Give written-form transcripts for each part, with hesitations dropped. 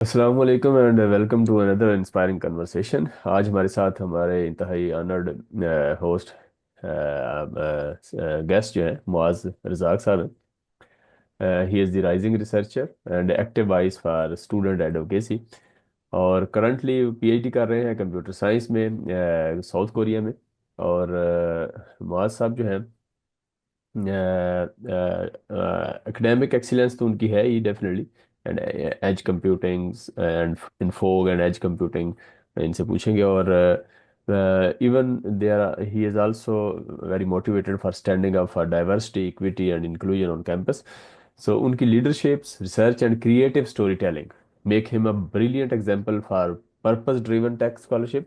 السلام علیکم and welcome to another inspiring conversation. آج ہمارے ساتھ ہمارے انتہائی آنرڈ ہوسٹ گیسٹ جو ہیں معاذ رزاق صاحب ہیں. He is the rising researcher and active voice for student advocacy, اور کرنٹلی پی ایچ ڈی کر رہے ہیں کمپیوٹر سائنس میں ساؤتھ کوریا میں. اور معاذ صاحب جو ہیں اکیڈیمک ایکسیلنس تو ان کی ہے ہی definitely, and edge computing and انفوگ اینڈ ایج کمپیوٹنگ ان سے پوچھیں گے. اور even they are he is also very motivated for standing up for diversity equity and inclusion on campus. So ان کی leaderships research and creative storytelling make him a brilliant example for purpose driven tech scholarship,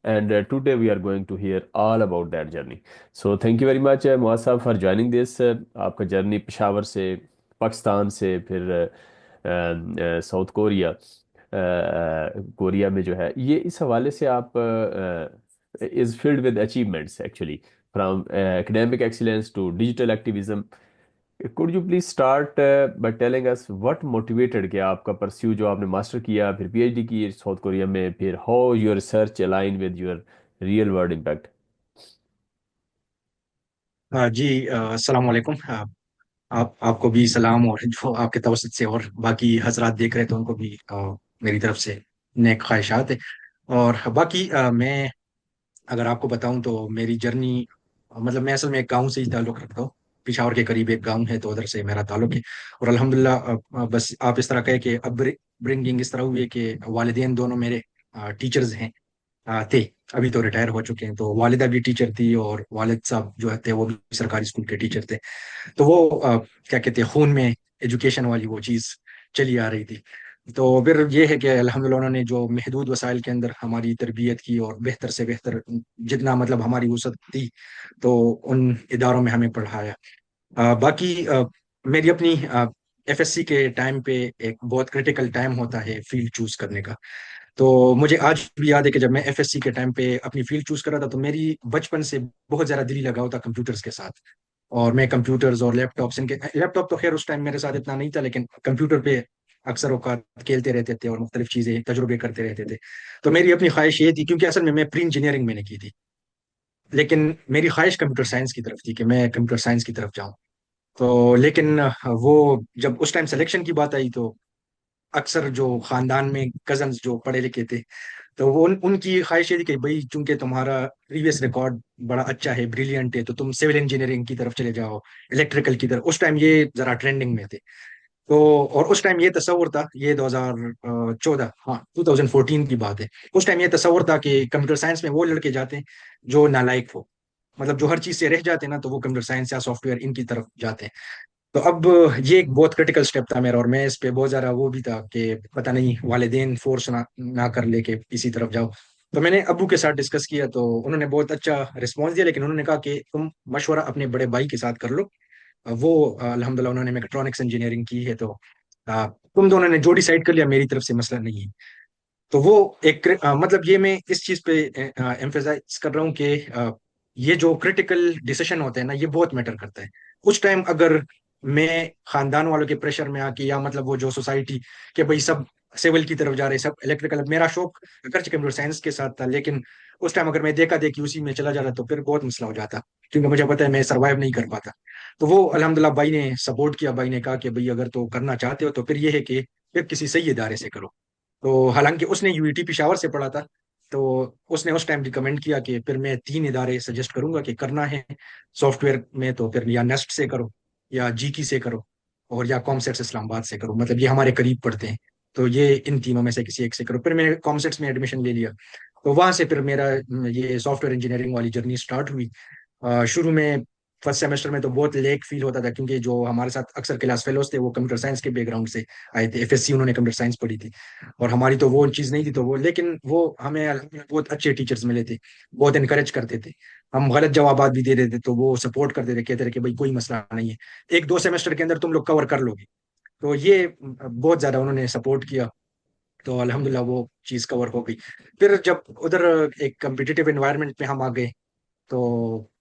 and today we are going to hear all about that journey. So thank you very much Muaz صاحب for joining this. آپ کا journey Peshawar سے، پاکستان سے، پھر south Korea, Korea میں جو ہے یہ اس حوالے سے آپ is filled with achievements actually from academic excellence to digital activism. Could you please start by telling us what motivated کہ آپ کا پرسیو جو آپ نے ماسٹر کیا پھر پی ایچ ڈی کی ساؤتھ کوریا میں، پھر how your research align with your real world impact. جی، السلام علیکم. آپ کو بھی سلام، اور جو آپ کے توسط سے اور باقی حضرات دیکھ رہے تو ان کو بھی میری طرف سے نیک خواہشات ہے. اور باقی میں اگر آپ کو بتاؤں تو میری جرنی، مطلب میں اصل میں ایک گاؤں سے ہی تعلق رکھتا ہوں. پشاور کے قریب ایک گاؤں ہے تو ادھر سے میرا تعلق ہے. اور الحمدللہ بس آپ اس طرح کہے کہ اب برنگنگ اس طرح ہوئی ہے کہ والدین دونوں میرے ٹیچرز ہیں. تھے، ابھی تو ریٹائر ہو چکے ہیں. تو والدہ بھی ٹیچر تھی اور والد صاحب جو تھے وہ بھی سرکاری اسکول کے ٹیچر تھے. تو وہ کیا کہتے ہیں، خون میں ایجوکیشن والی وہ چیز چلی آ رہی تھی. تو پھر یہ ہے کہ الحمدللہ انہوں نے جو محدود وسائل کے اندر ہماری تربیت کی اور بہتر سے بہتر جتنا مطلب ہماری وسعت تھی تو ان اداروں میں ہمیں پڑھایا. باقی میری اپنی ایف ایس سی کے ٹائم پہ ایک بہت کریٹیکل ٹائم ہوتا ہے فیلڈ چوز کرنے کا. تو مجھے آج بھی یاد ہے کہ جب میں ایف ایس سی کے ٹائم پہ اپنی فیلڈ چوز کر رہا تھا تو میری بچپن سے بہت زیادہ دلی لگاؤ تھا کمپیوٹرز کے ساتھ. اور میں کمپیوٹرز اور لیپ ٹاپس، ان کے لیپ ٹاپ تو خیر اس ٹائم میرے ساتھ اتنا نہیں تھا، لیکن کمپیوٹر پہ اکثر اوقات کھیلتے رہتے تھے اور مختلف چیزیں تجربے کرتے رہتے تھے. تو میری اپنی خواہش یہ تھی، کیونکہ اصل میں پری انجینئرنگ میں نے کی تھی، لیکن میری خواہش کمپیوٹر سائنس کی طرف تھی کہ میں کمپیوٹر سائنس کی طرف جاؤں. تو لیکن وہ جب اس ٹائم سلیکشن کی بات آئی تو اکثر جو خاندان میں کزنز جو پڑھے لکھے تھے تو وہ ان کی خواہش یہ تھی کہ بھائی چونکہ تمہارا پریویس ریکارڈ بڑا اچھا ہے، بریلینٹ ہے، تو تم سول انجینئرنگ کی طرف چلے جاؤ، الیکٹریکل کی طرف. اس ٹائم یہ ذرا ٹرینڈنگ میں تھے. تو اور اس ٹائم یہ تصور تھا، یہ 2014، ہاں 2014 کی بات ہے. اس ٹائم یہ تصور تھا کہ کمپیوٹر سائنس میں وہ لڑکے جاتے ہیں جو نالائق ہو، مطلب جو ہر چیز سے رہ جاتے ہیں نا، تو وہ کمپیوٹر سائنس یا سافٹ ویئر ان کی طرف جاتے ہیں. تو اب یہ ایک بہت کریٹیکل سٹیپ تھا میرا، اور میں اس پہ بہت زیادہ وہ بھی تھا کہ پتہ نہیں والدین فورس نہ کر لے کہ اسی طرف جاؤ. تو میں نے ابو کے ساتھ ڈسکس کیا تو انہوں نے بہت اچھا رسپانس دیا، لیکن انہوں نے کہا کہ تم مشورہ اپنے بڑے بھائی کے ساتھ کر لو. وہ الحمدللہ انہوں نے میکٹرونکس انجینئرنگ کی ہے. تو تم دونوں نے جو ڈیسائیڈ کر لیا میری طرف سے مسئلہ نہیں ہے. تو وہ ایک مطلب یہ میں اس چیز پہ ایمفیسائز کر رہا ہوں کہ یہ جو کریٹیکل ڈیسیشن ہوتا ہے نا، یہ بہت میٹر کرتا ہے. اس ٹائم اگر میں خاندان والوں کے پریشر میں آ کے، یا مطلب وہ جو سوسائٹی کہ بھائی سب سول کی طرف جا رہے، سب الیکٹریکل، میرا شوق اگرچہ کمپیوٹر سائنس کے ساتھ تھا، لیکن اس ٹائم اگر میں دیکھا دیکھی اسی میں چلا جا رہا تو پھر بہت مسئلہ ہو جاتا، کیونکہ مجھے پتا ہے میں سروائیو نہیں کر پاتا. تو وہ الحمدللہ بھائی نے سپورٹ کیا. بھائی نے کہا کہ بھائی اگر تو کرنا چاہتے ہو تو پھر یہ ہے کہ پھر کسی صحیح ادارے سے کرو. تو حالانکہ اس نے یو ای ٹی پشاور سے پڑھا تھا، تو اس نے اس ٹائم ریکمینڈ کیا کہ پھر میں 3 ادارے سجیسٹ کروں گا کہ کرنا ہے سافٹ ویئر میں، تو پھر یا نیسٹ سے کرو، یا جی کی سے کرو، اور یا کامسیٹس اسلام آباد سے کرو. مطلب یہ ہمارے قریب پڑتے ہیں، تو یہ ان تینوں میں سے کسی ایک سے کرو. پھر میں نے کامسیٹس میں ایڈمیشن لے لیا. تو وہاں سے پھر میرا یہ سافٹ ویئر انجینئرنگ والی جرنی سٹارٹ ہوئی. شروع میں فرسٹ سیمسٹر میں تو بہت لیک فیل ہوتا تھا، کیونکہ جو ہمارے ساتھ اکثر کلاس فیلوز تھے وہ کمپیوٹر سائنس کے بیک گراؤنڈ سے آئے تھے. ایف ایس سی انہوں نے کمپیوٹر سائنس پڑھی تھی، اور ہماری تو وہ چیز نہیں تھی. تو وہ لیکن وہ ہمیں بہت اچھے ٹیچرز ملے تھے، بہت انکریج کرتے تھے. ہم غلط جوابات بھی دے دیتے تو وہ سپورٹ کرتے تھے، کہتے تھے کہ بھائی کوئی مسئلہ نہیں ہے، 1-2 سیمسٹر کے اندر تم لوگ کور کر لو گے. تو یہ بہت زیادہ انہوں نے سپورٹ کیا. تو الحمدللہ وہ چیز کور ہو گئی. پھر جب ادھر ایک کمپٹیٹیو انوائرمنٹ میں ہم آ گئے تو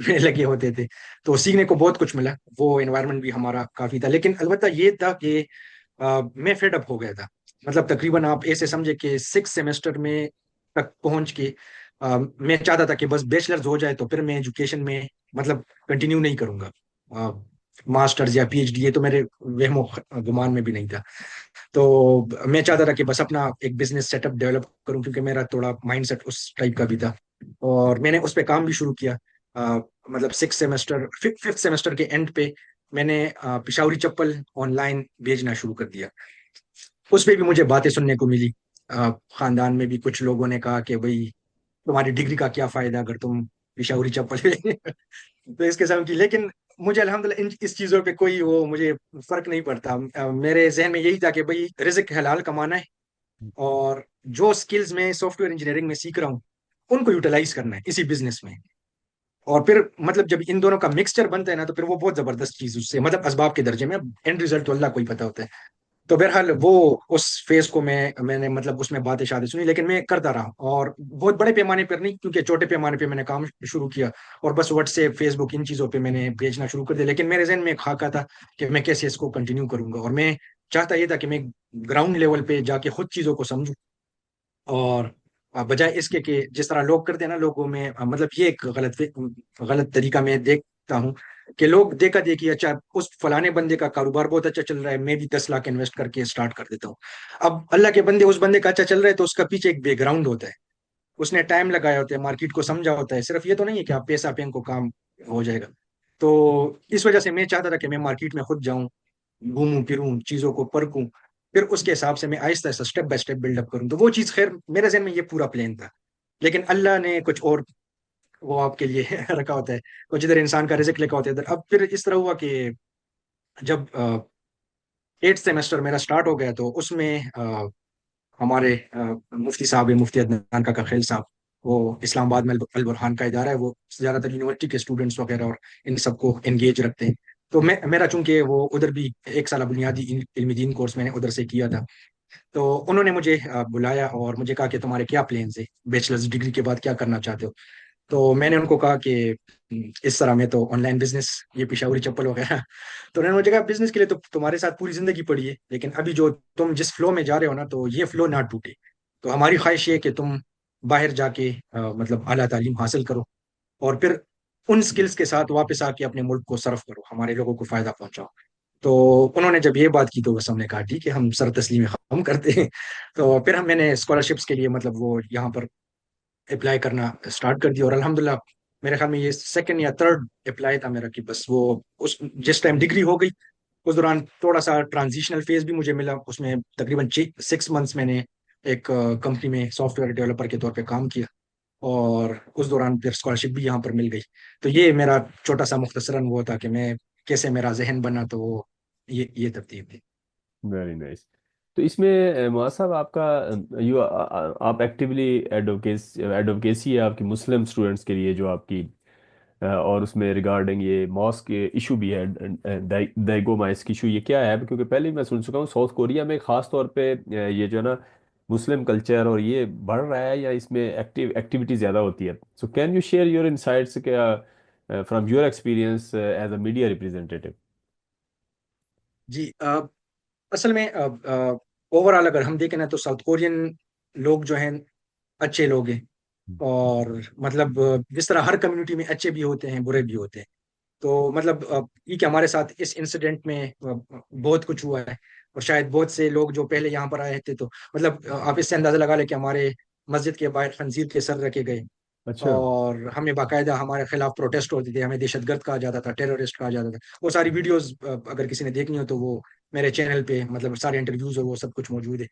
میں لگے ہوتے تھے. تو سیکھنے کو بہت کچھ ملا. وہ انوائرمنٹ بھی ہمارا کافی تھا, لیکن البتہ یہ تھا کہ میں فیڈ اپ ہو گیا تھا. مطلب تقریباً آپ ایسے سمجھے کہ 6 سیمسٹر میں تک پہنچ کے میں چاہتا تھا کہ بس بیچلرز ہو جائے تو پھر میں ایجوکیشن میں مطلب کنٹینیو نہیں کروں گا. ماسٹرز یا پی ایچ ڈی یہ تو میرے وہم و گمان میں بھی نہیں تھا. تو میں چاہتا تھا کہ بس اپنا ایک بزنس سیٹ اپ ڈیولپ کروں, کیونکہ میرا تھوڑا مائنڈ سیٹ اس ٹائپ کا بھی تھا. اور میں نے اس پہ کام بھی شروع کیا. مطلب 6 سیمسٹر 5th سیمسٹر کے اینڈ پہ میں نے پشاوری چپل آن لائن بھیجنا شروع کر دیا. اس پہ بھی مجھے باتیں سننے کو ملی. خاندان میں بھی کچھ لوگوں نے کہا کہ بھائی تمہاری ڈگری کا کیا فائدہ اگر تم پشاوری چپل تو اس قسم کی. لیکن مجھے الحمدللہ اس چیزوں پہ کوئی وہ مجھے فرق نہیں پڑتا. میرے ذہن میں یہی تھا کہ بھائی رزق حلال کمانا ہے, اور جو سکلز میں سافٹ ویئر انجینئرنگ میں سیکھ رہا ہوں ان کو یوٹیلائز کرنا ہے اسی بزنس میں. اور پھر مطلب جب ان دونوں کا مکسچر بنتا ہے نا تو پھر وہ بہت زبردست چیز اس سے مطلب اسباب کے درجے میں اینڈ ریزلٹ تو اللہ کو ہی پتا ہوتا ہے. تو بہرحال وہ اس فیز کو میں نے مطلب اس میں باتیں شادیں سنی, لیکن میں کرتا رہا, اور بہت بڑے پیمانے پر نہیں, کیونکہ چھوٹے پیمانے پہ میں نے کام شروع کیا, اور بس واٹس ایپ فیس بک ان چیزوں پہ میں نے بھیجنا شروع کر دیا. لیکن میرے ذہن میں ایک خاکہ تھا کہ میں کیسے اس کو کنٹینیو کروں گا, اور میں چاہتا یہ تھا کہ میں گراؤنڈ لیول پہ جا کے خود چیزوں کو سمجھوں. اور بجائے اس کے کہ جس طرح لوگ کرتے ہیں نا, لوگوں میں مطلب یہ ایک غلط طریقہ میں دیکھتا ہوں کہ لوگ دیکھا دیکھی اچھا اس فلانے بندے کا کاروبار بہت اچھا چل رہا ہے, میں بھی 10 لاکھ انویسٹ کر کے اسٹارٹ کر دیتا ہوں. اب اللہ کے بندے اس بندے کا اچھا چل رہا ہے تو اس کا پیچھے ایک بیک گراؤنڈ ہوتا ہے, اس نے ٹائم لگایا ہوتا ہے, مارکیٹ کو سمجھا ہوتا ہے. صرف یہ تو نہیں ہے کہ آپ پیسہ پین کو کام ہو جائے گا. تو اس وجہ سے میں چاہتا تھا کہ میں مارکیٹ میں خود جاؤں, گھوموں پھروں, چیزوں کو پرکھوں, پھر اس کے حساب سے میں آہستہ آہستہ step by step build up کروں. تو وہ چیز خیر میرے ذہن میں یہ پورا پلان تھا, لیکن اللہ نے کچھ اور وہ آپ کے لیے رکھا ہوتا ہے. تو جدھر انسان کا رزق لکھا ہوتا ہے ادھر. اب پھر اس طرح ہوا کہ جب 8th سیمسٹر میرا اسٹارٹ ہو گیا تو اس میں ہمارے مفتی صاحب مفتی عدنان کا خیل صاحب, وہ اسلام آباد میں البرہان کا ادارہ ہے, وہ زیادہ تر یونیورسٹی کے اسٹوڈنٹس وغیرہ اور ان سب کو انگیج رکھتے ہیں. تو میرا چونکہ وہ ادھر بھی 1 سالہ بنیادی علم دین کورس میں نے ادھر سے کیا تھا, تو انہوں نے مجھے بلایا اور مجھے کہا کہ تمہارے کیا پلانز ہیں, بیچلرز ڈگری کے بعد کیا کرنا چاہتے ہو. تو میں نے ان کو کہا کہ اس طرح میں تو آن لائن بزنس, یہ پشاوری چپل وغیرہ. تو انہوں نے مجھے کہا بزنس کے لیے تو تمہارے ساتھ پوری زندگی پڑی ہے, لیکن ابھی جو تم جس فلو میں جا رہے ہو نا تو یہ فلو نہ ٹوٹے. تو ہماری خواہش یہ ہے کہ تم باہر جا کے مطلب اعلیٰ تعلیم حاصل کرو, اور پھر ان سکلز کے ساتھ واپس آ کے اپنے ملک کو سرف کرو, ہمارے لوگوں کو فائدہ پہنچاؤ. تو انہوں نے جب یہ بات کی تو بس ہم نے کہا ٹھیک ہے, ہم سر تسلیم ہم کرتے ہیں. تو پھر میں نے اسکالرشپس کے لیے مطلب وہ یہاں پر اپلائی کرنا اسٹارٹ کر دیا, اور الحمدللہ میرے خیال میں یہ سیکنڈ یا تھرڈ اپلائی تھا میرا, کہ بس وہ اس جس ٹائم ڈگری ہو گئی اس دوران تھوڑا سا ٹرانزیشنل فیز بھی مجھے ملا. اس میں تقریباً 6 منتھس میں نے ایک کمپنی میں سافٹ ویئر ڈیولپر کے طور پہ کام کیا, اور اس دوران پھر اسکالرشپ بھی یہاں پر مل گئی. تو یہ میرا چھوٹا سا مختصراً وہ تھا کہ میں کیسے میرا ذہن بنا, تو وہ یہ ترتیب تھی. Very nice. تو اس میں معاذ صاحب آپ کا آپ ایکٹیولی ایڈوکیسی ہے آپ کی مسلم اسٹوڈنٹس کے لیے جو آپ کی اور اس میں ریگارڈنگ یہ ماسک ایشو بھی ہے, دائگو ماسک ایشو, یہ کیا ہے؟ کیونکہ پہلے ہی میں سن چکا ہوں ساؤتھ کوریا میں خاص طور پہ یہ جو ہے نا مسلم کلچر اور یہ بڑھ رہا ہے, یا اس میں ایکٹیویٹی زیادہ ہوتی ہے. So can you share your insights from your experience as a media representative? جی, اصل میں اوور آل اگر ہم دیکھیں نا تو ساؤتھ کورین لوگ جو ہیں اچھے لوگ ہیں, اور مطلب جس طرح ہر کمیونٹی میں اچھے بھی ہوتے ہیں برے بھی ہوتے ہیں. تو مطلب یہ کہ ہمارے ساتھ اس انسیڈنٹ میں بہت کچھ ہوا ہے, اور شاید بہت سے لوگ جو پہلے یہاں پر آئے تھے تو مطلب آپ اس سے اندازہ لگا لیں کہ ہمارے مسجد کے باہر خنزیر کے سر رکھے گئے, اچھا. اور ہمیں باقاعدہ ہمارے خلاف پروٹیسٹ ہوتے تھے, ہمیں دہشت گرد کہا جاتا تھا, ٹیررسٹ کہا جاتا تھا. وہ ساری ویڈیوز اگر کسی نے دیکھنی ہو تو وہ میرے چینل پہ مطلب سارے انٹرویوز اور وہ سب کچھ موجود ہے.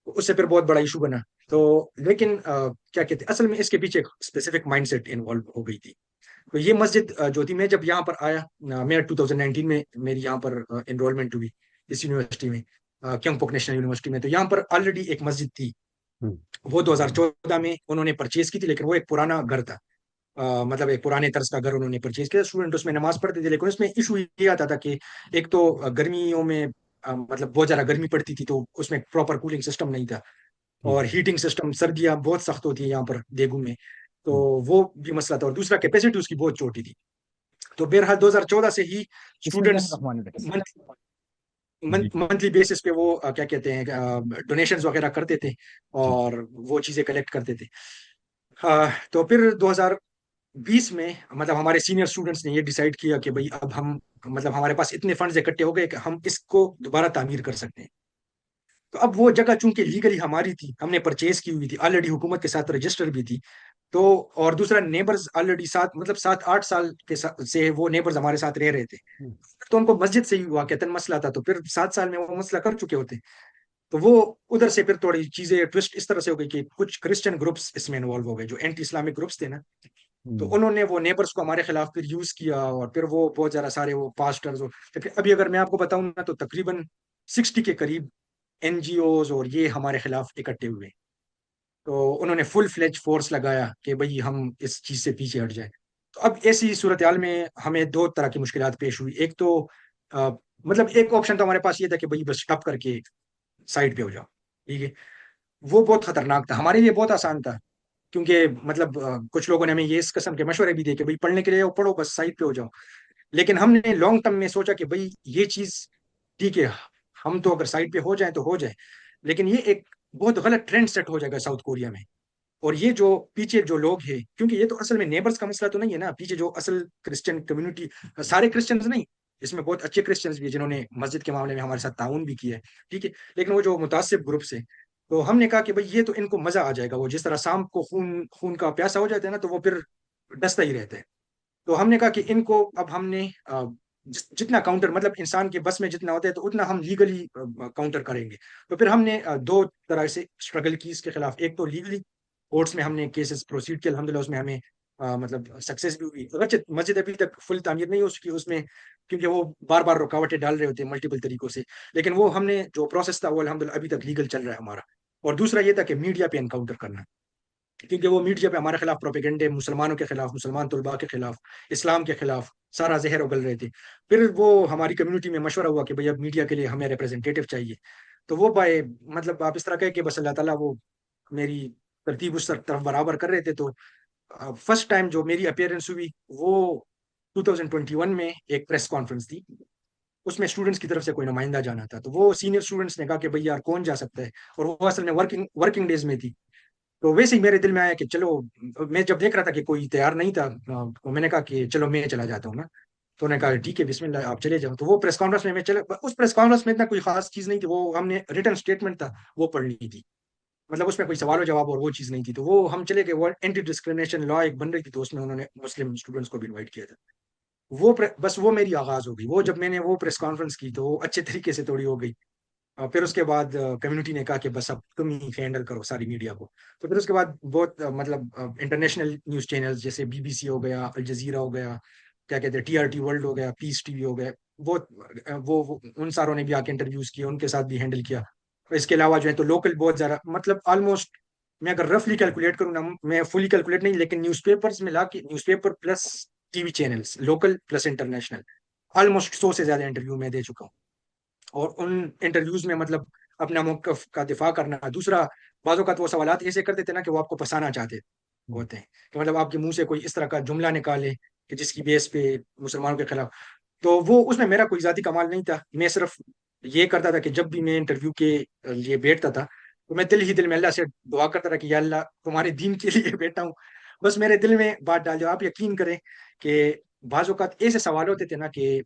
اس سے پھر بہت بڑا ایشو بنا. تو لیکن کیا کہتے ہیں, اصل میں اس کے پیچھے ایک اسپیسیفک مائنڈ سیٹ انوالو ہو گئی تھی. تو یہ مسجد جو تھی, میں جب یہاں پر آیا, میں 2019 میں میری یہاں پر انرولمنٹ ہوئی اس یونیورسٹی میں, کیونگ پوک نیشنل یونیورسٹی میں. تو یہاں پر آلریڈی ایک مسجد تھی, وہ 2014 میں انہوں نے پرچیز کی تھی, لیکن وہ ایک پرانا گھر تھا, مطلب ایک پرانے طرز کا گھر انہوں نے پرچیز کیا. اسٹوڈنٹ اس میں نماز پڑھتے تھے, لیکن اس میں ایشو یہ آتا تھا کہ ایک تو گرمیوں میں مطلب بہت زیادہ گرمی پڑتی تھی, تو اس میں پراپر کولنگ سسٹم نہیں تھا, اور ہیٹنگ سسٹم, سردیاں بہت سخت ہوتی ہے یہاں پر دیگو میں. تو وہ بھی مسئلہ تھا، اور دوسرا کیپیسٹی اس کی بہت چھوٹی تھی. تو بہرحال 2014 سے ہی بسم اللہ اسٹوڈنٹس الرحمن الرحیم. جی منتھلی بیسس پہ وہ کیا کہتے ہیں ڈونیشنز وغیرہ کرتے تھے جی اور وہ چیزیں کلیکٹ کرتے تھے. تو پھر 2020 میں مطلب ہمارے سینئر اسٹوڈنٹس نے یہ ڈیسائیڈ کیا کہ بھئی اب ہم مطلب ہمارے پاس اتنے فنڈز اکٹھے ہو گئے کہ ہم اس کو دوبارہ تعمیر کر سکتے ہیں. تو اب وہ جگہ چونکہ لیگلی ہماری تھی، ہم نے پرچیز کی ہوئی تھی، آلریڈی حکومت کے ساتھ رجسٹر بھی تھی. تو اور دوسرا نیبرز آلریڈی مطلب 7-8 سال سے وہ نیبرز ہمارے ساتھ رہ رہے تھے. تو ان کو مسجد سے ہی واقعتاً مسئلہ تھا، تو پھر 7 سال میں وہ مسئلہ کر چکے ہوتے. تو وہ ادھر سے پھر تھوڑی چیزیں ٹوسٹ اس طرح سے ہو گئی کہ کچھ کرسچن گروپس اس میں انوالو ہو گئے جو اینٹی اسلامک گروپس تھے نا. تو انہوں نے وہ نیبرز کو ہمارے خلاف پھر یوز کیا، اور پھر وہ بہت زیادہ سارے وہ پاسٹرز. ابھی اگر میں آپ کو بتاؤں نا تو تقریباً 60 کے قریب این جی اوز اور یہ ہمارے خلاف اکٹھے ہوئے. تو انہوں نے فل فلیج فورس لگایا کہ بھئی ہم اس چیز سے پیچھے ہٹ جائیں. تو اب ایسی صورتحال میں ہمیں 2 طرح کی مشکلات پیش ہوئی. ایک تو مطلب ایک آپشن تو ہمارے پاس یہ تھا کہ بھئی بس اسٹاپ کر کے سائڈ پہ ہو جاؤ، ٹھیک ہے. وہ بہت خطرناک تھا. ہمارے لیے بہت آسان تھا کیونکہ مطلب کچھ لوگوں نے ہمیں یہ اس قسم کے مشورے بھی دیے کہ بھئی پڑھنے کے لیے پڑھو، بس سائڈ پہ ہو جاؤ. لیکن ہم نے لانگ ٹرم میں سوچا کہ بھئی یہ چیز ٹھیک ہے، ہم تو اگر سائڈ پہ ہو جائیں تو ہو جائے، لیکن یہ ایک بہت غلط ٹرینڈ سیٹ ہو جائے گا ساؤتھ کوریا میں. اور یہ جو پیچھے جو لوگ ہیں، کیونکہ یہ تو اصل میں نیبرز کا مسئلہ تو نہیں ہے نا، پیچھے جو اصل کرسچن کمیونٹی، سارے کرسچنز نہیں، اس میں بہت اچھے کرسچنز بھی ہیں جنہوں نے مسجد کے معاملے میں ہمارے ساتھ تعاون بھی کیا ہے، ٹھیک ہے. لیکن وہ جو متعصب گروپس ہیں، تو ہم نے کہا کہ بھئی یہ تو ان کو مزہ آ جائے گا، وہ جس طرح سانپ کو خون کا پیاسا ہو جاتا ہے نا، تو وہ پھر ڈستا ہی رہتا ہے. تو ہم نے کہا کہ ان کو اب ہم نے جتنا کاؤنٹر مطلب انسان کے بس میں جتنا ہوتا ہے تو اتنا ہم لیگلی کاؤنٹر کریں گے. تو پھر ہم نے 2 طرح سے اسٹرگل کی اس کے خلاف. ایک تو لیگلی کورٹس میں ہم نے کیسز پروسیڈ کیا، الحمدللہ اس میں ہمیں مطلب سکسیس بھی ہوئی. اگرچہ مسجد ابھی تک فل تعمیر نہیں ہو سکی اس میں، کیونکہ وہ بار بار رکاوٹیں ڈال رہے ہوتے ہیں ملٹیپل طریقوں سے، لیکن وہ ہم نے جو پروسیس تھا وہ الحمدللہ ابھی تک لیگل چل رہا ہے ہمارا. اور دوسرا یہ تھا کہ میڈیا پہ انکاؤنٹر کرنا، کیونکہ وہ میڈیا پہ ہمارے خلاف پروپیگنڈے، مسلمانوں کے خلاف، مسلمان طلباء کے خلاف، اسلام کے خلاف سارا زہر اگل رہے تھے. پھر وہ ہماری کمیونٹی میں مشورہ ہوا کہ بھئی اب میڈیا کے لیے ہمیں ریپرزینٹیٹو چاہیے. تو وہ بھائی مطلب آپ اس طرح کہہ کہ بس اللہ تعالیٰ وہ میری ترتیب اس طرف برابر کر رہے تھے. تو فرسٹ ٹائم جو میری اپیئرنس ہوئی وہ 2021 میں ایک پریس کانفرنس تھی، اس میں اسٹوڈنٹس کی طرف سے کوئی نمائندہ جانا تھا. تو وہ سینئر اسٹوڈنٹس نے کہا کہ بھئی یار کون جا سکتا ہے، اور وہ اصل میں ورکنگ ڈیز میں تھی. تو ویسے ہی میرے دل میں آیا کہ چلو، میں جب دیکھ رہا تھا کہ کوئی تیار نہیں تھا تو میں نے کہا کہ چلو میں چلا جاتا ہوں نا. تو انہوں نے کہا ٹھیک ہے بسم اللہ آپ چلے جاؤ. تو وہ پریس کانفرنس میں چلے. اس پریس کانفرنس میں اتنا کوئی خاص چیز نہیں تھی، وہ ہم نے ریٹن اسٹیٹمنٹ تھا وہ پڑھنی تھی، مطلب اس میں کوئی سوال و جواب اور وہ چیز نہیں تھی. تو وہ ہم چلے گئے. وہ اینٹی ڈسکریمنیشن لا ایک بن رہی تھی، تو اس میں انہوں نے مسلم اسٹوڈنٹس کو بھی انوائٹ کیا تھا. بس وہ میری آغاز ہو گئی. وہ جب میں نے وہ پریس کانفرنس کی تو وہ اچھے طریقے سے توڑی ہو گئی. پھر اس کے بعد کمیونٹی نے کہا کہ بس اب تم ہی ہینڈل کرو ساری میڈیا کو. تو پھر اس کے بعد بہت مطلب انٹرنیشنل نیوز چینلز جیسے بی بی سی ہو گیا، الجزیرہ ہو گیا، کیا کہتے ہیں ٹی آر ٹی ورلڈ ہو گیا، پیس ٹی وی ہو گیا، بہت وہ ان ساروں نے بھی آ کے انٹرویوز کیے، ان کے ساتھ بھی ہینڈل کیا. اس کے علاوہ جو ہے تو لوکل بہت زیادہ مطلب آلموسٹ میں اگر رفلی کیلکولیٹ کروں نا، میں فلی کیلکولیٹ نہیں لیکن نیوز پیپرز ملا کے، news paper plus T V channels local plus international, almost 100 سے زیادہ انٹرویو میں دے چکا ہوں. اور ان انٹرویوز میں مطلب اپنا موقف کا دفاع کرنا. دوسرا بعض اوقات وہ سوالات ایسے کرتے تھے نا کہ وہ آپ کو پھنسانا چاہتے ہوتے ہیں، کہ مطلب آپ کے منہ سے کوئی اس طرح کا جملہ نکالے کہ جس کی بیس پہ مسلمانوں کے خلاف. تو وہ اس میں میرا کوئی ذاتی کمال نہیں تھا. میں صرف یہ کرتا تھا کہ جب بھی میں انٹرویو کے لیے بیٹھتا تھا تو میں دل ہی دل میں اللہ سے دعا کرتا تھا کہ یا اللہ تمہارے دین کے لیے بیٹھا ہوں. بس میرے دل میں بات ڈال دو. آپ یقین کریں کہ بعض اوقات ایسے سوال ہوتے تھے نا کہ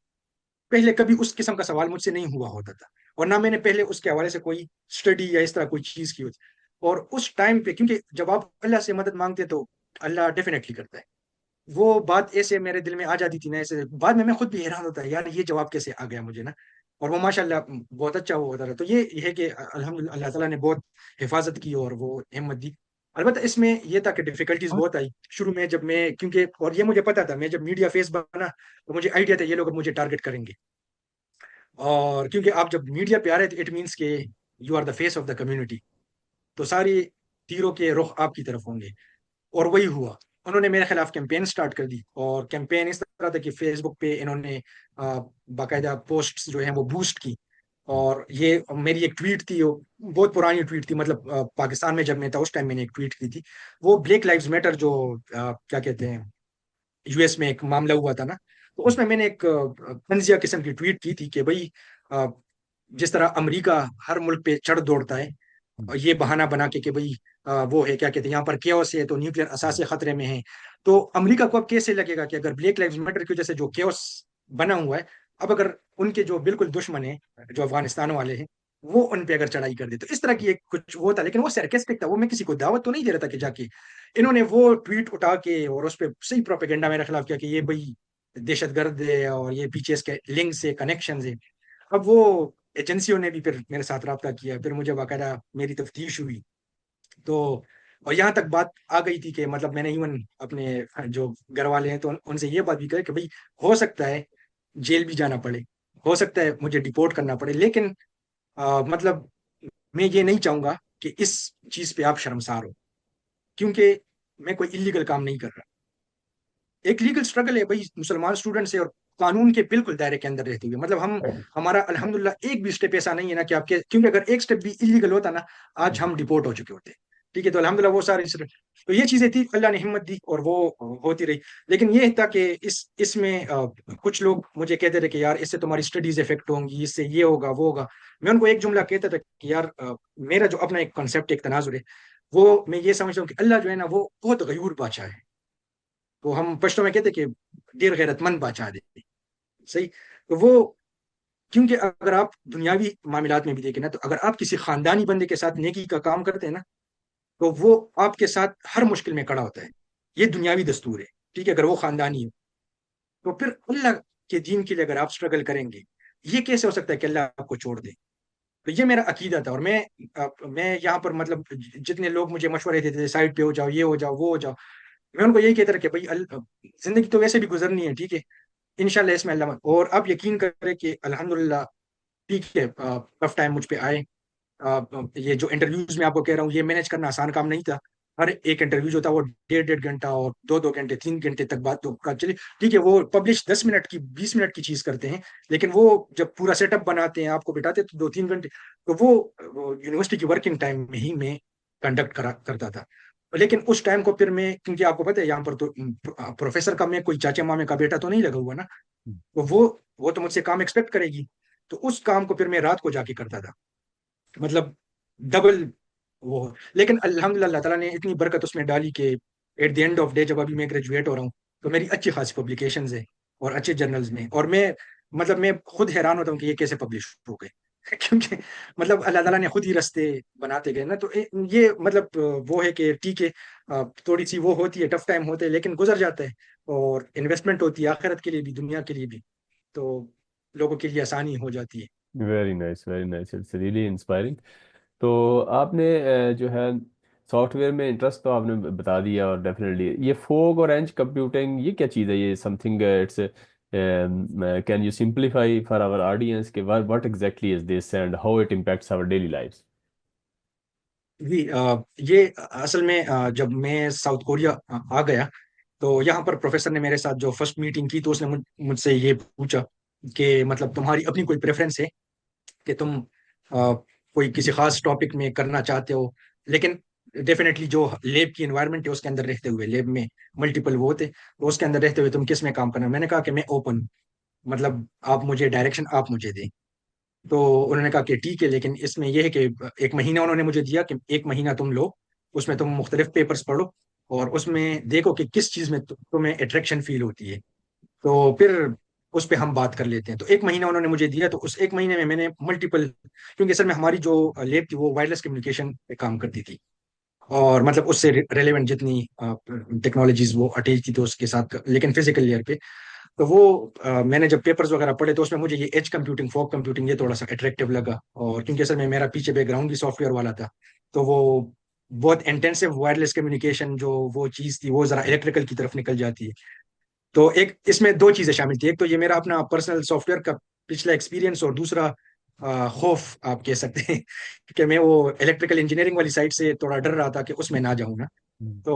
پہلے کبھی اس قسم کا سوال مجھ سے نہیں ہوا ہوتا تھا، اور نہ میں نے پہلے اس کے حوالے سے کوئی اسٹڈی یا اس طرح کوئی چیز کی ہوتی. اور اس ٹائم پہ کیونکہ جب آپ اللہ سے مدد مانگتے تو اللہ ڈیفینیٹلی کرتا ہے. وہ بات ایسے میرے دل میں آ جاتی تھی نا، ایسے بعد میں خود بھی حیران ہوتا ہے یار یہ جواب کیسے آ گیا مجھے نا. اور وہ ماشاء اللہ بہت اچھا وہ ہوتا رہا. تو یہ ہے کہ الحمدللہ اللہ تعالیٰ نے بہت حفاظت کی اور وہ ہمت دی. البتہ اس میں یہ تھا کہ ڈیفیکلٹیز بہت آئی شروع میں، جب میں کیونکہ اور یہ مجھے پتا تھا میں جب میڈیا فیس بنا تو مجھے آئیڈیا تھا یہ لوگ مجھے ٹارگٹ کریں گے. اور کیونکہ آپ جب میڈیا پہ آ رہے تھے اٹ مینس کہ you are the face of the community, تو ساری تیروں کے رخ آپ کی طرف ہوں گے. اور وہی ہوا. انہوں نے میرے خلاف کیمپین سٹارٹ کر دی، اور کیمپین اس طرح تھا کہ فیس بک پہ انہوں نے باقاعدہ پوسٹس جو ہیں وہ بوسٹ کی، اور یہ میری ایک ٹویٹ تھی، وہ بہت پرانی ٹویٹ تھی، مطلب پاکستان میں جب میں تھا اس ٹائم میں نے ایک ٹویٹ کی تھی، وہ بلیک لائفز میٹر جو کیا کہتے ہیں یو ایس میں ایک معاملہ ہوا تھا نا، تو اس میں میں نے ایک تنزیہ قسم کی ٹویٹ کی تھی کہ بھائی آ، جس طرح امریکہ ہر ملک پہ چڑھ دوڑتا ہے، اور یہ بہانہ بنا کے بھائی وہ ہے کیا کہتے ہیں یہاں پر کیوس ہے تو نیوکلیر اثاثے خطرے میں ہیں، تو امریکہ کو اب کیسے لگے گا کہ اگر بلیک لائفز میٹر کی وجہ سے جو کیوس بنا ہوا ہے، اب اگر ان کے جو بالکل دشمن ہیں جو افغانستان والے ہیں وہ ان پہ اگر چڑھائی کر دے، تو اس طرح کی ایک کچھ وہ تھا، لیکن وہ سرکیسٹک تھا، وہ میں کسی کو دعوت تو نہیں دے رہا تھا کہ جا کے انہوں نے وہ ٹویٹ اٹھا کے اور اس پہ صحیح پروپیگنڈا میرے خلاف کیا کہ یہ بھائی دہشت گرد ہے اور یہ پیچھے اس کے لنکس ہے، کنیکشنز ہے۔ اب وہ ایجنسیوں نے بھی پھر میرے ساتھ رابطہ کیا، پھر مجھے باقاعدہ میری تفتیش ہوئی، تو اور یہاں تک بات آ گئی تھی کہ مطلب میں نے ایون اپنے جو گھر والے ہیں تو ان سے یہ بات بھی کہی کہ بھائی ہو سکتا ہے جیل بھی جانا پڑے، ہو سکتا ہے مجھے ڈپورٹ کرنا پڑے، لیکن مطلب میں یہ نہیں چاہوں گا کہ اس چیز پہ آپ شرمسار ہو، کیونکہ میں کوئی انلیگل کام نہیں کر رہا۔ ایک لیگل اسٹرگل ہے بھائی، مسلمان اسٹوڈنٹ سے اور قانون کے بالکل دائرے کے اندر رہتے ہوئے، مطلب ہمارا الحمدللہ ایک بھی اسٹیپ ایسا نہیں ہے نا کہ آپ کے، کیونکہ اگر ایک اسٹیپ بھی انلیگل ہوتا نا آج ہم ڈپورٹ ہو چکے ہوتے، ٹھیک ہے، تو الحمدللہ وہ سارے تو یہ چیزیں تھی، اللہ نے ہمت دی اور وہ ہوتی رہی۔ لیکن یہ تھا کہ اس میں کچھ لوگ مجھے کہتے تھے کہ یار اس سے تمہاری اسٹڈیز افیکٹ ہوں گی، اس سے یہ ہوگا وہ ہوگا۔ میں ان کو ایک جملہ کہتا تھا کہ یار میرا جو اپنا ایک کنسیپٹ ایک تناظر ہے، وہ میں یہ سمجھتا ہوں کہ اللہ جو ہے نا وہ بہت غیور بادشاہ ہے، تو ہم پشتوں میں کہتے کہ دیر غیرت مند بادشاہ دے، صحیح، تو وہ کیونکہ اگر آپ دنیاوی معاملات میں بھی دیکھیں نا، تو اگر آپ کسی خاندانی بندے کے ساتھ نیکی کا کام کرتے ہیں نا، تو وہ آپ کے ساتھ ہر مشکل میں کھڑا ہوتا ہے، یہ دنیاوی دستور ہے، ٹھیک ہے، اگر وہ خاندانی ہو تو پھر اللہ کے دین کے لیے اگر آپ اسٹرگل کریں گے، یہ کیسے ہو سکتا ہے کہ اللہ آپ کو چھوڑ دے؟ تو یہ میرا عقیدہ تھا، اور میں یہاں پر مطلب جتنے لوگ مجھے مشورے دیتے تھے سائڈ پہ ہو جاؤ، یہ ہو جاؤ، وہ ہو جاؤ، میں ان کو یہی کہتا رہا کہ بھائی زندگی تو ویسے بھی گزرنی ہے، ٹھیک ہے، انشاءاللہ اس میں اللہ اور آپ یقین کریں کہ الحمدللہ ٹھیک ہے ٹف ٹائم مجھ پہ آئے، یہ جو انٹرویوز میں آپ کو کہہ رہا ہوں یہ مینج کرنا آسان کام نہیں تھا، ہر ایک انٹرویو جو تھا وہ 1.5 گھنٹہ اور 2 گھنٹے 3 گھنٹے تک بات تو چلیے ٹھیک ہے، وہ پبلش 10 منٹ کی 20 منٹ کی چیز کرتے ہیں، لیکن وہ جب پورا سیٹ اپ بناتے ہیں آپ کو بٹاتے تو 2-3 گھنٹے، تو وہ یونیورسٹی کی ورکنگ ٹائم میں ہی میں کنڈکٹ کرتا تھا۔ لیکن اس ٹائم کو پھر میں، کیونکہ آپ کو پتہ ہے یہاں پر تو پروفیسر کا میں کوئی چاچا مامے کا بیٹا تو نہیں لگا ہوا نا، تو وہ تو مجھ سے کام ایکسپیکٹ کرے گی، تو اس کام کو پھر میں رات کو جا کے کرتا تھا، مطلب ڈبل وہ، لیکن الحمدللہ اللہ تعالیٰ نے اتنی برکت اس میں ڈالی کہ at the end of day جب ابھی میں گریجویٹ ہو رہا ہوں تو میری اچھی خاصی پبلیکیشنز ہیں اور اچھے جرنلز میں، اور میں مطلب میں خود حیران ہوتا ہوں کہ یہ کیسے پبلش ہو گئے کیونکہ مطلب اللہ تعالیٰ نے خود ہی رستے بناتے گئے نا، تو یہ مطلب وہ ہے کہ ٹھیک ہے تھوڑی سی وہ ہوتی ہے، ٹف ٹائم ہوتے ہیں لیکن گزر جاتا ہے، اور انویسٹمنٹ ہوتی ہے آخرت کے لیے بھی دنیا کے لیے بھی، تو لوگوں کے لیے آسانی ہو جاتی ہے۔ Very nice, very nice, it's really inspiring. تو آپ نے جو ہے سافٹ ویئر میں انٹرسٹ تو آپ نے بتا دیا، اور ڈیفینیٹلی یہ فوگ اور اینج کمپیوٹنگ یہ کیا چیز ہے؟ یہ something it's can you simplify for our audience کہ what exactly is this and how it impacts our daily lifes? جی یہ اصل میں جب میں ساؤتھ کوریا آ گیا تو یہاں پر پروفیسر نے میرے ساتھ جو فرسٹ میٹنگ کی تو اس نے مجھ سے یہ پوچھا کہ مطلب تمہاری اپنی کوئی پریفرنس ہے کہ تم کوئی کسی خاص ٹاپک میں کرنا چاہتے ہو، لیکن ڈیفینیٹلی جو لیب کی انوائرمنٹ ہے اس کے اندر رہتے ہوئے، لیب میں ملٹیپل وہ ہوتے تو اس کے اندر رہتے ہوئے تم کس میں کام کرنا؟ میں نے کہا کہ میں اوپن، مطلب آپ مجھے ڈائریکشن آپ مجھے دیں، تو انہوں نے کہا کہ ٹھیک ہے، لیکن اس میں یہ ہے کہ ایک مہینہ انہوں نے مجھے دیا کہ ایک مہینہ تم لو، اس میں تم مختلف پیپرز پڑھو اور اس میں دیکھو کہ کس چیز میں تمہیں اٹریکشن فیل ہوتی ہے، تو پھر اس پہ ہم بات کر لیتے ہیں۔ تو ایک مہینہ انہوں نے مجھے دیا، تو اس ایک مہینے میں میں نے ملٹیپل، کیونکہ اصل میں ہماری جو لیب تھی وہ وائرلیس کمیونیکیشن پہ کام کرتی تھی، اور مطلب اس سے ریلیونٹ جتنی ٹیکنالوجیز وہ اٹیچ تھی تو اس کے ساتھ، لیکن فزیکل لیئر پہ، تو وہ میں نے جب پیپرز وغیرہ پڑھے تو اس میں مجھے یہ ایج کمپیوٹنگ، فوگ کمپیوٹنگ یہ تھوڑا سا اٹریکٹیو لگا، اور کیونکہ اصل میں میرا پیچھے بیک گراؤنڈ بھی سافٹ ویئر والا تھا، تو وہ بہت انٹینسو وائرلیس کمیونیکیشن جو وہ چیز تھی وہ ذرا الیکٹریکل کی طرف نکل جاتی ہے، تو ایک اس میں دو چیزیں شامل تھی، ایک تو یہ میرا اپنا پرسنل سافٹ ویئر کا پچھلا ایکسپیرینس، اور دوسرا خوف آپ کہہ سکتے ہیں کہ میں وہ الیکٹریکل انجینئرنگ والی سائڈ سے تھوڑا ڈر رہا تھا کہ اس میں نہ جاؤں نا، تو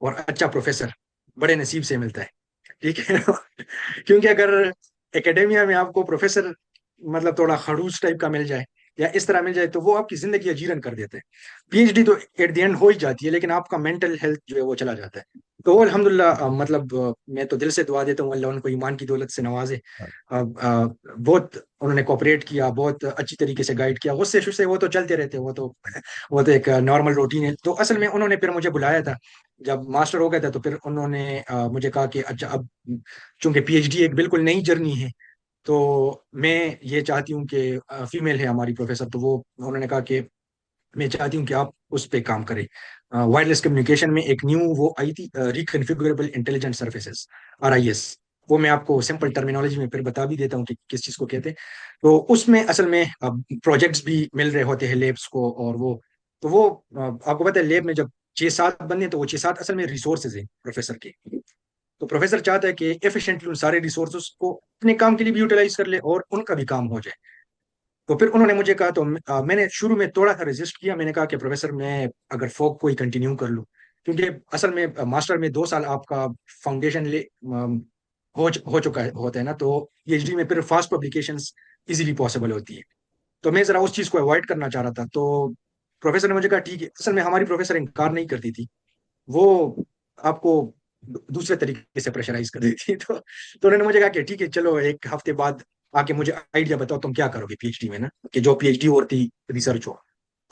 اور اچھا پروفیسر بڑے نصیب سے ملتا ہے، ٹھیک ہے کیونکہ اگر اکیڈیمیا میں آپ کو پروفیسر مطلب تھوڑا خڑوس ٹائپ کا مل جائے یا اس طرح مل جائے تو وہ آپ کی زندگی اجیرن کر دیتے ہیں۔ پی ایچ ڈی تو ایٹ دی اینڈ ہو ہی جاتی ہے، لیکن آپ کا مینٹل ہیلتھ جو ہے وہ چلا جاتا ہے۔ تو وہ الحمدللہ مطلب میں تو دل سے دعا دیتا ہوں اللہ ان کو ایمان کی دولت سے نوازے۔ بہت انہوں نے کوپریٹ کیا، بہت اچھی طریقے سے گائیڈ کیا، غصے شصے وہ تو چلتے رہتے ہیں، وہ تو ایک نارمل روٹین ہے۔ تو اصل میں انہوں نے پھر مجھے بلایا تھا جب ماسٹر ہو گیا تھا، تو پھر انہوں نے مجھے کہا کہ اچھا اب چونکہ پی ایچ ڈی ایک بالکل نئی جرنی ہے، تو میں یہ چاہتی ہوں کہ فیمیل ہے ہماری پروفیسر، تو وہ انہوں نے کہا کہ میں چاہتی ہوں کہ آپ اس پہ کام کریں۔ وائرلیس کمیونیکیشن میں ایک نیو وہ آئی تھی، ریکنفیگریبل انٹیلیجنٹ سروسز، RIS۔ وہ میں آپ کو سمپل ٹرمینالوجی میں پھر بتا بھی دیتا ہوں کہ کس چیز کو کہتے ہیں۔ تو اس میں اصل میں پروجیکٹس بھی مل رہے ہوتے ہیں لیبس کو، اور وہ آپ کو پتا ہے لیب میں جب 6-7 بندے ہیں تو وہ 6-7 اصل میں ریسورسز ہیں پروفیسر کے۔ تو پروفیسر چاہتا ہے کہ ایفیشینٹلی ان سارے ریسورسز کو اپنے کام کے لیے بھی یوٹیلائز کر لے اور ان کا بھی کام ہو جائے۔ تو پھر انہوں نے مجھے کہا، تو میں نے شروع میں تھوڑا سا ریزسٹ کیا، میں نے کہا کہ پروفیسر میں اگر فوک کو ہی کنٹینیو کر لوں، کیونکہ اصل میں ماسٹر میں 2 سال آپ کا فاؤنڈیشن ہو چکا ہوتا ہے نا، تو پی ایچ ڈی میں پھر فاسٹ پبلیکیشنز ایزیلی پاسبل ہوتی ہے۔ تو میں ذرا اس چیز کو اوائڈ کرنا چاہ رہا تھا، تو پروفیسر نے مجھے کہا ٹھیک ہے۔ اصل میں ہماری پروفیسر انکار نہیں کرتی تھی، وہ آپ کو دوسرے طریقے سے پریشرائز کر دیتی تھی۔ تو انہوں نے مجھے کہا کہ ٹھیک ہے چلو ایک ہفتے بعد آ کے مجھے آئیڈیا بتاؤ تم کیا کرو گے پی ایچ ڈی میں نا، کہ جو پی ایچ ڈی ہوتی ریسرچ ہو۔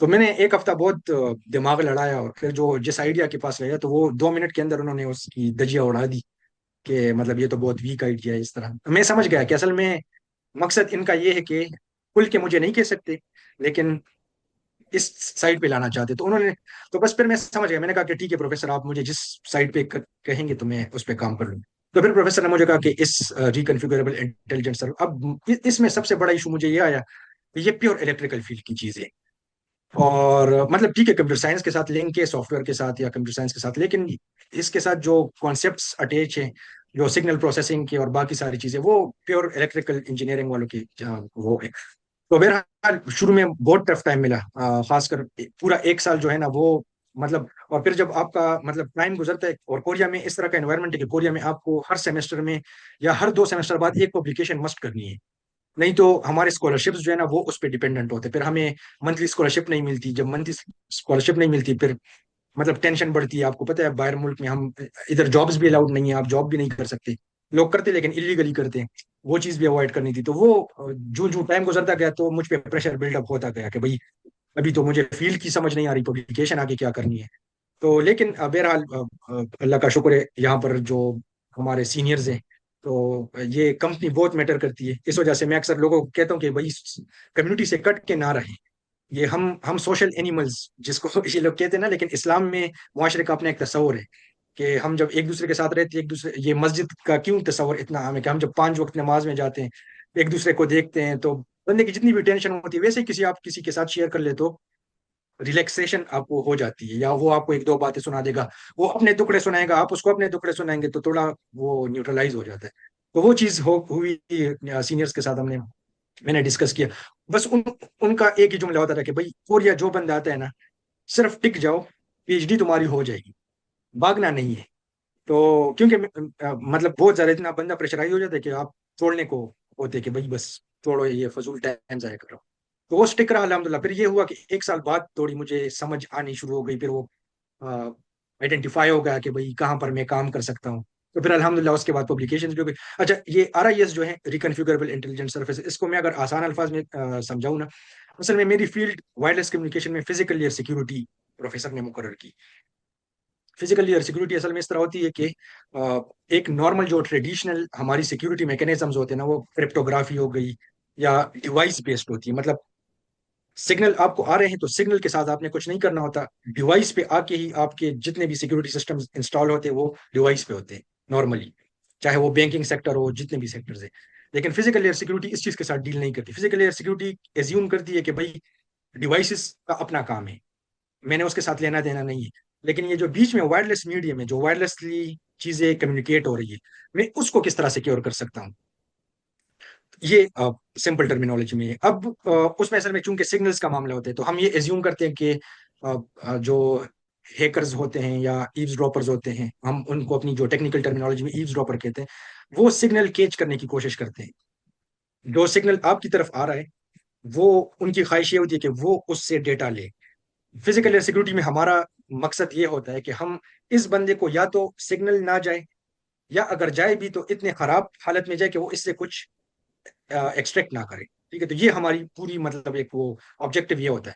تو میں نے ایک ہفتہ بہت دماغ لڑایا، اور پھر جس آئیڈیا کے پاس گیا تو وہ 2 منٹ کے اندر انہوں نے اس کی دجیا اڑا دی کہ مطلب یہ تو بہت ویک آئیڈیا ہے۔ اس طرح میں سمجھ گیا کہ اصل میں مقصد ان کا یہ ہے کہ کھل کے مجھے نہیں کہہ سکتے، لیکن اس سائڈ پہ لانا چاہتے تو انہوں نے۔ تو بس پھر میں سمجھ گیا، میں نے کہا کہ ٹھیک ہے پروفیسر آپ مجھے جس سائڈ پہ کہیں گے تو میں اس پہ کام کر لوں۔ تو پھر پروفیسر نے مجھے کہا کہ اس ریکنفیگریبل انٹیلیجنٹ سر، اب اس میں سب سے بڑا ایشو مجھے یہ آیا کہ یہ پیور الیکٹریکل فیلڈ کی چیز ہے، اور مطلب ٹھیک ہے کمپیوٹر سائنس کے ساتھ لنک ہے، سافٹ ویئر کے ساتھ یا کمپیوٹر سائنس کے ساتھ، لیکن اس کے ساتھ جو کانسیپٹس اٹیچ ہیں، جو سگنل پروسیسنگ کے اور باقی ساری چیزیں، وہ پیور الیکٹریکل انجینئرنگ والوں کی وہ ہے۔ تو بہرحال شروع میں بہت ٹف ٹائم ملا، خاص کر پورا 1 سال جو ہے نا وہ مطلب، اور پھر جب آپ کا مطلب ٹائم گزرتا ہے، اور کوریا میں اس طرح کا انوائرمنٹ ہے کہ کوریا میں آپ کو ہر سیمسٹر میں یا ہر 2 سیمسٹر بعد ایک پبلیکیشن مسٹ کرنی ہے، نہیں تو ہمارے اسکالرشپس جو ہے نا وہ اس پہ ڈیپینڈنٹ ہوتے، پھر ہمیں منتھلی اسکالرشپ نہیں ملتی، جب منتھلی اسکالرشپ نہیں ملتی پھر مطلب ٹینشن بڑھتی ہے۔ آپ کو پتہ ہے باہر ملک میں ہم ادھر جابس بھی الاؤڈ نہیں ہے، آپ جاب بھی نہیں کر سکتے، لوگ کرتے لیکن ایلیگلی کرتے ہیں، وہ چیز بھی اوائڈ کرنی تھی۔ تو وہ جو جو ٹائم گزرتا گیا تو مجھ پہ پریشر بلڈ اپ ہوتا گیا کہ بھائی ابھی تو مجھے فیلڈ کی سمجھ نہیں آ رہی، پبلیکیشن آگے کیا کرنی ہے۔ تو لیکن بہرحال اللہ کا شکر ہے یہاں پر جو ہمارے سینئرز ہیں، تو یہ کمپنی بہت میٹر کرتی ہے، اس وجہ سے میں اکثر لوگوں کو کہتا ہوں کہ بھائی کمیونٹی سے کٹ کے نہ رہیں، یہ ہم سوشل اینیملز جس کو یہ لوگ کہتے ہیں نا، لیکن اسلام میں معاشرے کا اپنا ایک تصور ہے کہ ہم جب ایک دوسرے کے ساتھ رہتے ہیں، ایک دوسرے، یہ مسجد کا کیوں تصور اتنا عام ہے کہ ہم جب 5 وقت نماز میں جاتے ہیں ایک دوسرے کو دیکھتے ہیں، تو بندے کی جتنی بھی ٹینشن ہوتی ہے ویسے ہی آپ کسی کے ساتھ شیئر کر لے تو ریلیکسیشن آپ کو ہو جاتی ہے، یا وہ آپ کو 1-2 باتیں سنا دے گا، وہ اپنے ٹکڑے سنائے گا، آپ اس کو اپنے ٹکڑے سنائیں گے، تو تھوڑا وہ نیوٹرلائز ہو جاتا ہے۔ تو وہ چیز ہوئی سینئرز کے ساتھ، میں نے ڈسکس کیا، بس ان کا ایک ہی جملہ ہوتا تھا کہ بھائی کوریا جو بندہ آتا ہے نا صرف ٹک جاؤ، پی ایچ ڈی تمہاری ہو جائے گی، بھاگنا نہیں ہے۔ تو کیونکہ مطلب بہت زیادہ اتنا بندہ پریشرائز ہو جاتا ہے کہ آپ چھوڑنے کو ہوتے کہ بھائی بس چھوڑو یہ فضول ٹائم ضائع کرو۔ تو وہ اسٹک رہا الحمدللہ۔ پھر یہ ہوا کہ 1 سال بعد تھوڑی مجھے سمجھ آنی شروع ہو گئی، پھر وہ آئیڈینٹیفائی ہو گیا کہ بھائی کہاں پر میں کام کر سکتا ہوں۔ تو پھر الحمدللہ اس کے بعد پبلیکیشن جو بھی، اچھا یہ RIS جو ہے ریکنفیگریبل انٹیلیجنٹ سروس، اس کو میں اگر آسان الفاظ میں سمجھاؤں نا، اصل میں میری فیلڈ وائرلیس کمیونیکیشن میں فزیکل لیئر سیکیورٹی پروفیسر نے مقرر کی۔ فزیکل لیئر سیکیورٹی اصل میں اس طرح ہوتی ہے کہ ایک نارمل جو ٹریڈیشنل ہماری سیکیورٹی میکینزمز ہوتے ہیں نا، وہ کرپٹوگرافی ہو گئی یا ڈیوائس بیسڈ ہوتی ہے، مطلب سگنل آپ کو آ رہے ہیں تو سگنل کے ساتھ آپ نے کچھ نہیں کرنا ہوتا، ڈیوائس پہ آ کے ہی آپ کے جتنے بھی سیکیورٹی سسٹم انسٹال ہوتے ہیں وہ ڈیوائس پہ ہوتے ہیں نارملی، چاہے وہ بینکنگ سیکٹر ہو، جتنے بھی سیکٹرز ہیں۔ لیکن فزیکل لیئر سیکیورٹی اس چیز کے ساتھ ڈیل نہیں کرتی، فزیکل لیئر سیکیورٹی ایزیوم کرتی ہے کہ بھائی ڈیوائسز کا اپنا کام ہے، میں نے اس کے ساتھ لینا دینا نہیں ہے، لیکن یہ جو بیچ میں وائرلیس میڈیم ہے، جو وائرلیسلی چیزیں کمیونیکیٹ ہو رہی ہے، میں اس کو کس طرح سیکیور کر سکتا ہوں، یہ سمپل ٹرمینالوجی میں ہے۔ اب اس میں اصل میں چونکہ سگنلز کا معاملہ ہوتا ہے تو ہم یہ ایزیوم کرتے ہیں کہ جو ہیکرز ہوتے ہیں یا ایوز ڈراپرز ہوتے ہیں، ہم ان کو اپنی جو ٹیکنیکل ٹرمینالوجی میں ایوز ڈراپر کہتے ہیں، وہ سگنل کیچ کرنے کی کوشش کرتے ہیں. جو سگنل آپ کی طرف آ رہا ہے وہ ان کی خواہش یہ ہوتی ہے کہ وہ اس سے ڈیٹا لے. فزیکل سیکورٹی میں ہمارا مقصد یہ ہوتا ہے کہ ہم اس بندے کو یا تو سگنل نہ جائے، یا اگر جائے بھی تو اتنے خراب حالت میں جائے کہ وہ اس سے کچھ ایکسٹریکٹ نہ کرے. ٹھیک ہے، تو یہ ہماری پوری مطلب ایک وہ آبجیکٹو یہ ہوتا ہے.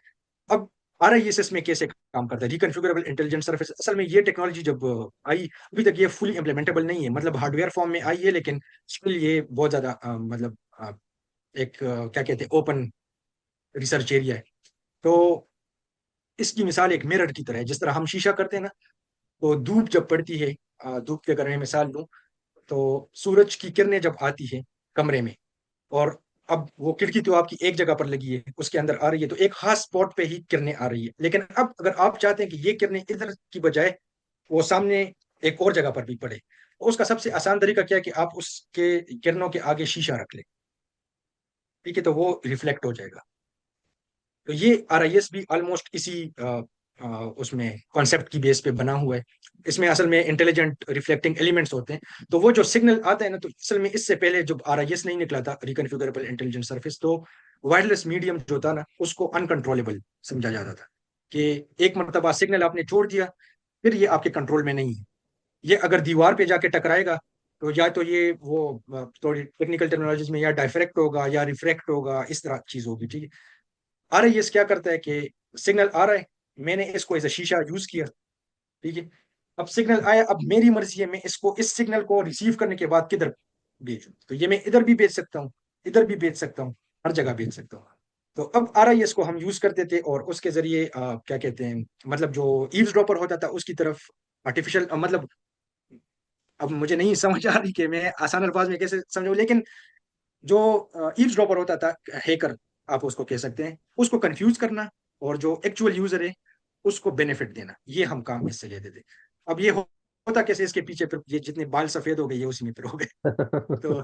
اب آر آئی ایس ایس میں کیسے کام کرتا ہے ریکنفیگریبل انٹیلیجنس سرفیس؟ اصل میں یہ ٹیکنالوجی جب آئی ابھی تک یہ فلی امپلیمنٹیبل نہیں ہے، مطلب ہارڈ ویئر فارم میں آئی ہے، لیکن اسٹل یہ بہت زیادہ مطلب ایک کیا کہتے ہیں اوپن ریسرچ ایریا ہے. تو اس کی مثال ایک میرر کی طرح ہے. جس طرح ہم شیشہ کرتے ہیں نا، تو دھوپ جب پڑتی ہے، دھوپ کی اگر میں مثال لوں تو سورج کی کرنیں جب آتی ہے کمرے میں، اور اب وہ کھڑکی تو آپ کی ایک جگہ پر لگی ہے، اس کے اندر آ رہی ہے تو ایک خاص اسپاٹ پہ ہی کرنیں آ رہی ہے. لیکن اب اگر آپ چاہتے ہیں کہ یہ کرنیں ادھر کی بجائے وہ سامنے ایک اور جگہ پر بھی پڑے، تو اس کا سب سے آسان طریقہ کیا ہے کہ آپ اس کے کرنوں کے آگے شیشہ رکھ لیں. ٹھیک ہے، تو وہ ریفلیکٹ ہو جائے گا. تو یہ آر آئی ایس بھی آلموسٹ اسی اس میں کانسیپٹ کی بیس پہ بنا ہوا ہے. اس میں اصل میں انٹیلیجنٹ ریفلیکٹنگ ایلیمنٹس ہوتے ہیں. تو وہ جو سگنل آتا ہے نا، تو اصل میں اس سے پہلے جب آر آئی ایس نہیں نکلا تھا ریکنفیگریبل انٹیلیجنس سرفیس، تو وائرلیس میڈیم جو تھا نا اس کو انکنٹرولبل سمجھا جاتا تھا کہ ایک مرتبہ سگنل آپ نے چھوڑ دیا پھر یہ آپ کے کنٹرول میں نہیں ہے. یہ اگر دیوار پہ جا کے ٹکرائے گا تو یا تو یہ وہ تھوڑی ٹیکنیکل ٹیکنالوجیز میں یا ڈائفریکٹ ہوگا یا ریفریکٹ ہوگا، اس طرح چیز ہوگی. ٹھیک ہے، آ رہا ہے یہ کیا کرتا ہے کہ سگنل آ رہا ہے، میں نے اس کو ایز اے شیشہ یوز کیا. ٹھیک ہے، اب سگنل آیا، اب میری مرضی ہے میں اس کو اس سگنل کو ریسیو کرنے کے بعد کدھر بھیجوں. تو یہ میں ادھر بھی بھیج سکتا ہوں، ادھر بھی بھیج سکتا ہوں، ہر جگہ بھیج سکتا ہوں. تو اب آ رہا ہے اس کو ہم یوز کرتے تھے، اور اس کے ذریعے کیا کہتے ہیں مطلب جو ایوز ڈراپر ہوتا تھا اس کی طرف آرٹیفیشل مطلب اب مجھے نہیں سمجھ آ رہی کہ میں آسان الفاظ میں کیسے سمجھوں، لیکن جو ایوز ڈراپر ہوتا تھا، ہیکر آپ اس کو کہہ سکتے ہیں، اس کو کنفیوز کرنا، اور جو ایکچوئل یوزر ہے اس کو بینیفٹ دینا، یہ ہم کام اس سے لیتے تھے. اب یہ ہوتا کیسے، اس کے پیچھے پھر یہ جتنے بال سفید ہو گئے یہ اسی میں پھر ہو گئے. تو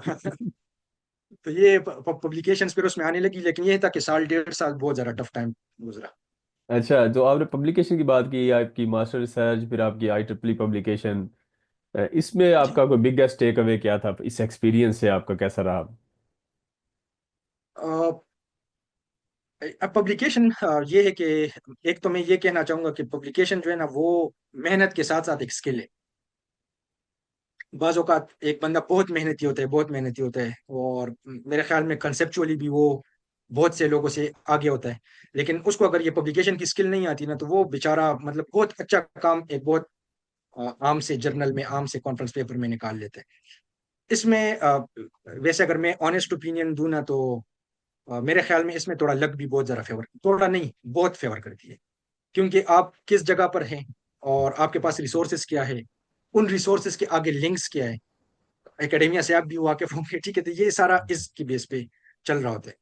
تو یہ پبلیکیشنز پھر اس میں آنے لگی، لیکن یہ تھا کہ سال ڈیڑھ سال بہت زیادہ ٹف ٹائم گزرا. اچھا، جو آپ نے پبلیکیشن کی بات کی، آپ کی ماسٹر ریسرچ، پھر آپ کی آئی ٹرپل پبلیکیشن، اس میں آپ جی، کا کوئی بگیسٹ ٹیک اوے کیا تھا؟ اس ایکسپیرینس سے آپ کا کیسا رہا؟ اب پبلیکیشن یہ ہے کہ ایک تو میں یہ کہنا چاہوں گا کہ پبلیکیشن جو ہے نا وہ محنت کے ساتھ ساتھ ایک اسکل ہے. بعض اوقات ایک بندہ بہت محنتی ہوتا ہے، بہت محنتی ہوتا ہے، اور میرے خیال میں کنسپچولی بھی وہ بہت سے لوگوں سے آگے ہوتا ہے، لیکن اس کو اگر یہ پبلیکیشن کی اسکل نہیں آتی نا تو وہ بیچارہ مطلب بہت اچھا کام ایک بہت عام سے جرنل میں، عام سے کانفرنس پیپر میں نکال لیتے ہیں. اس میں ویسے اگر میں آنےسٹ اوپینین دوں نا تو میرے خیال میں اس میں تھوڑا لک بھی بہت زیادہ فیور، تھوڑا نہیں بہت فیور کرتی ہے. کیونکہ آپ کس جگہ پر ہیں اور آپ کے پاس ریسورسز کیا ہے، ان ریسورسز کے آگے لنکس کیا ہے، اکیڈیمیا سے آپ بھی واقف ہوں گے. ٹھیک ہے، تو یہ سارا اس کی بیس پہ چل رہا ہوتا ہے.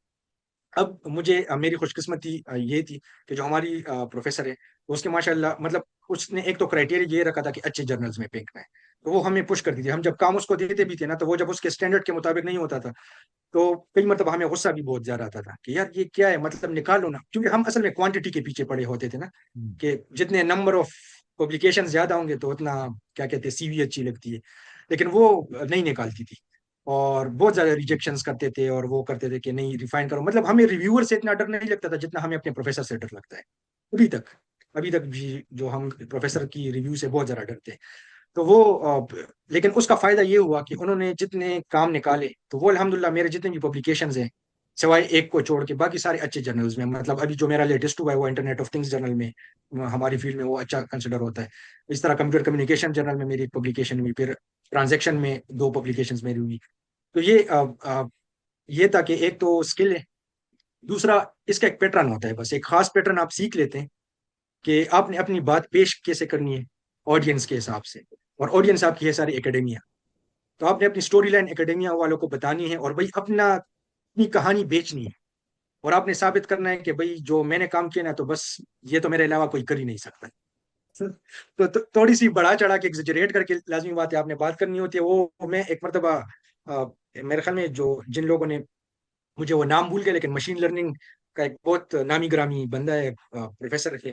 اب مجھے میری خوش قسمتی یہ تھی کہ جو ہماری پروفیسر ہے اس کے ماشاء اللہ مطلب اس نے ایک تو کرائٹیریا یہ رکھا تھا کہ اچھے جرنلز میں پھینکنا ہے، تو وہ ہمیں پش کرتی تھی. ہم جب کام اس کو دیتے بھی تھے نا، تو وہ جب اس کے اسٹینڈرڈ کے مطابق نہیں ہوتا تھا تو کئی مرتبہ ہمیں غصہ بھی بہت زیادہ آتا تھا کہ یار یہ کیا ہے، مطلب نکالو نا. کیونکہ ہم اصل میں کوانٹٹی کے پیچھے پڑے ہوتے تھے نا، کہ جتنے نمبر آف پبلیکیشن زیادہ ہوں گے تو اتنا کیا کہتے ہیں سی وی اچھی لگتی ہے. لیکن وہ نہیں نکالتی تھی، اور بہت زیادہ ریجیکشنز کرتے تھے، اور وہ کرتے تھے کہ نہیں ریفائن کرو. مطلب ہمیں ریویور سے اتنا ڈر نہیں لگتا تھا جتنا ہمیں اپنے پروفیسر سے ڈر لگتا ہے ابھی تک. ابھی تک بھی جو ہم پروفیسر کی ریویو سے بہت زیادہ ڈرتے ہیں. تو وہ لیکن اس کا فائدہ یہ ہوا کہ انہوں نے جتنے کام نکالے تو وہ الحمدللہ میرے جتنے بھی پبلیکیشنز ہیں سوائے ایک کو چھوڑ کے باقی سارے اچھے جرنلز میں. مطلب ابھی جو میرا لیٹسٹ ہوا ہے وہ انٹرنیٹ آف تھنگس جرنل میں ہماری فیلڈ میں وہ اچھا کنسیڈر ہوتا ہے. اس طرح کمپیوٹر کمیونیکیشن جرنل میں میری پبلیکیشن ہوئی، پھر ٹرانزیکشن میں دو پبلیکیشنز میری ہوئی. تو یہ تھا کہ ایک تو اسکل ہے، دوسرا اس کا ایک پیٹرن ہوتا ہے. بس ایک خاص پیٹرن آپ سیکھ لیتے ہیں کہ آپ نے اپنی بات پیش کیسے کرنی ہے آڈینس کے حساب سے، اور آڈینس آپ کی ہے ساری اکیڈیمیا. تو آپ نے اپنی سٹوری لائن اکیڈیمیا والوں کو بتانی ہے، اور بھائی اپنی کہانی بیچنی ہے، اور آپ نے ثابت کرنا ہے کہ بھائی جو میں نے کام کیا نا تو بس یہ تو میرے علاوہ کوئی کر ہی نہیں سکتا. تھوڑی سی بڑا چڑھا کے ایگزیجریٹ کر کے لازمی بات ہے آپ نے بات کرنی ہوتی ہے. وہ میں ایک مرتبہ میرے خیال میں جن لوگوں نے مجھے وہ نام بھول گئے، لیکن مشین لرننگ کا ایک بہت نامی گرامی بندہ ہے، پروفیسر ہے،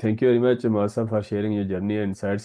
Thank you very much, Masa, for sharing your journey and insights.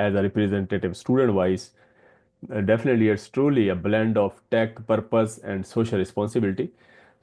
as a representative student wise, definitely it's truly a blend of tech, purpose and social responsibility.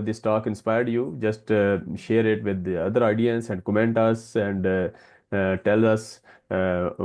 this talk inspired you, just share it with the other audience and comment us and tell us what